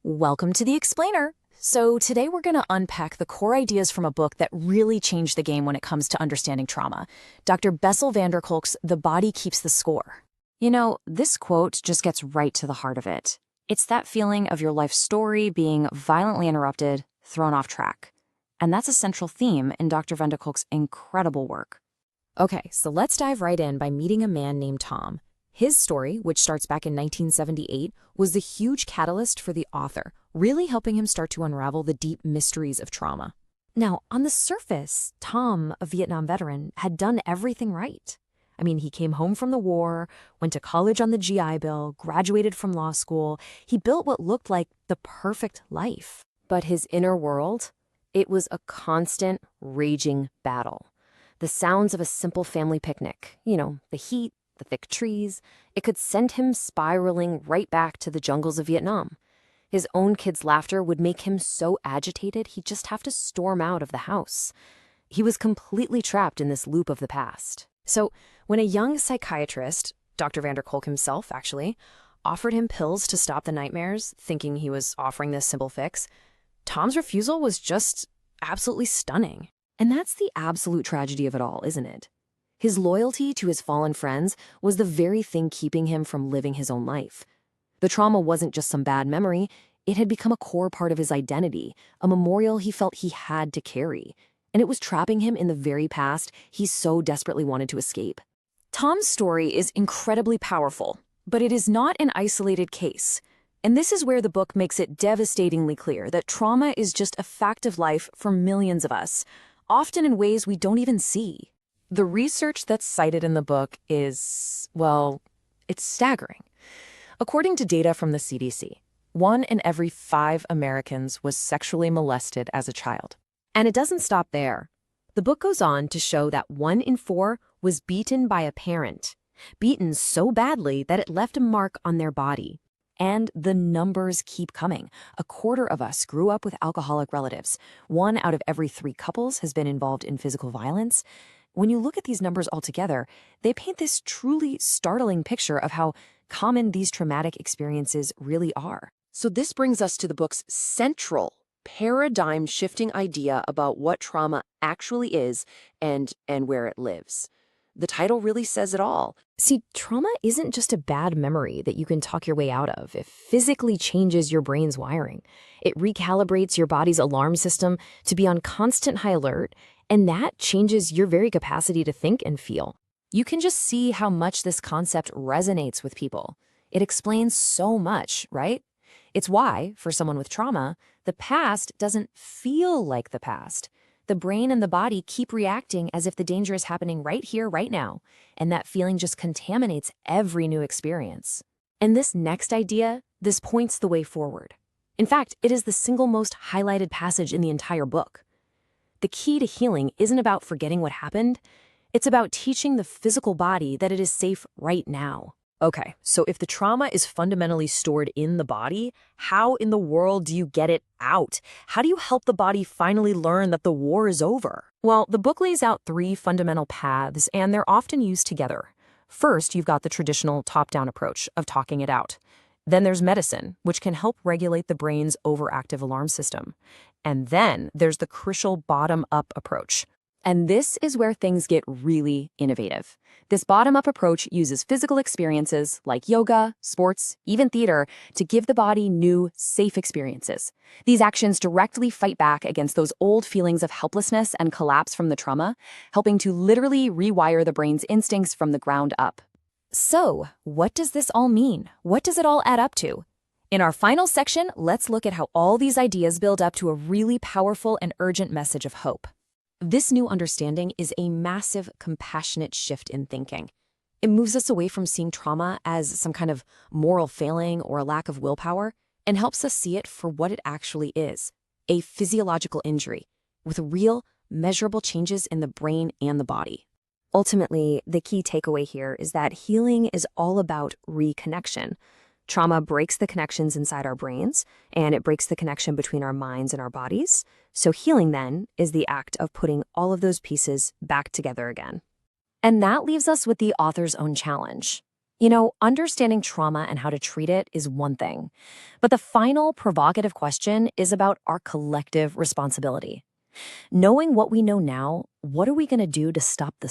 Welcome to the Explainer. So today we're going to unpack the core ideas from a book that really changed the game when it comes to understanding trauma. Dr. Bessel van der Kolk's The Body Keeps the Score. You know, this quote just gets right to the heart of it. It's that feeling of your life story being violently interrupted, thrown off track. And that's a central theme in Dr. van der Kolk's incredible work. Okay, so let's dive right in by meeting a man named Tom. His story, which starts back in 1978, was the huge catalyst for the author, really helping him start to unravel the deep mysteries of trauma. Now, on the surface, Tom, a Vietnam veteran, had done everything right. I mean, he came home from the war, went to college on the GI Bill, graduated from law school. He built what looked like the perfect life. But his inner world, it was a constant, raging battle. The sounds of a simple family picnic, the heat, the thick trees, it could send him spiraling right back to the jungles of Vietnam. His own kids' laughter would make him so agitated he'd just have to storm out of the house. He was completely trapped in this loop of the past. So when a young psychiatrist, Dr. van der Kolk himself actually, offered him pills to stop the nightmares, thinking he was offering this simple fix, Tom's refusal was just absolutely stunning. And that's the absolute tragedy of it all, isn't it? His loyalty to his fallen friends was the very thing keeping him from living his own life. The trauma wasn't just some bad memory, it had become a core part of his identity, a memorial he felt he had to carry. And it was trapping him in the very past he so desperately wanted to escape. Tom's story is incredibly powerful, but it is not an isolated case. And this is where the book makes it devastatingly clear that trauma is just a fact of life for millions of us, often in ways we don't even see. The research that's cited in the book is, well, it's staggering. According to data from the CDC, 1 in every 5 Americans was sexually molested as a child. And it doesn't stop there. The book goes on to show that 1 in 4 was beaten by a parent, beaten so badly that it left a mark on their body. And the numbers keep coming. 1/4 of us grew up with alcoholic relatives. 1 out of every 3 couples has been involved in physical violence. When you look at these numbers all together, they paint this truly startling picture of how common these traumatic experiences really are. So this brings us to the book's central paradigm-shifting idea about what trauma actually is and where it lives. The title really says it all. See, trauma isn't just a bad memory that you can talk your way out of. It physically changes your brain's wiring. It recalibrates your body's alarm system to be on constant high alert, and that changes your very capacity to think and feel. You can just see how much this concept resonates with people. It explains so much, right? It's why, for someone with trauma, the past doesn't feel like the past. The brain and the body keep reacting as if the danger is happening right here, right now, and that feeling just contaminates every new experience. And this next idea, this points the way forward. In fact, it is the single most highlighted passage in the entire book. The key to healing isn't about forgetting what happened. It's about teaching the physical body that it is safe right now. Okay, so if the trauma is fundamentally stored in the body, how in the world do you get it out? How do you help the body finally learn that the war is over? Well, the book lays out 3 fundamental paths, and they're often used together. First, you've got the traditional top-down approach of talking it out. Then there's medicine, which can help regulate the brain's overactive alarm system. And then there's the crucial bottom-up approach. And this is where things get really innovative. This bottom-up approach uses physical experiences like yoga, sports, even theater to give the body new, safe experiences. These actions directly fight back against those old feelings of helplessness and collapse from the trauma, helping to literally rewire the brain's instincts from the ground up. So, what does this all mean? What does it all add up to? In our final section, let's look at how all these ideas build up to a really powerful and urgent message of hope. This new understanding is a massive, compassionate shift in thinking. It moves us away from seeing trauma as some kind of moral failing or a lack of willpower and helps us see it for what it actually is, a physiological injury with real, measurable changes in the brain and the body. Ultimately, the key takeaway here is that healing is all about reconnection. Trauma breaks the connections inside our brains, and it breaks the connection between our minds and our bodies. So healing, then, is the act of putting all of those pieces back together again. And that leaves us with the author's own challenge. Understanding trauma and how to treat it is one thing. But the final provocative question is about our collective responsibility. Knowing what we know now, what are we going to do to stop the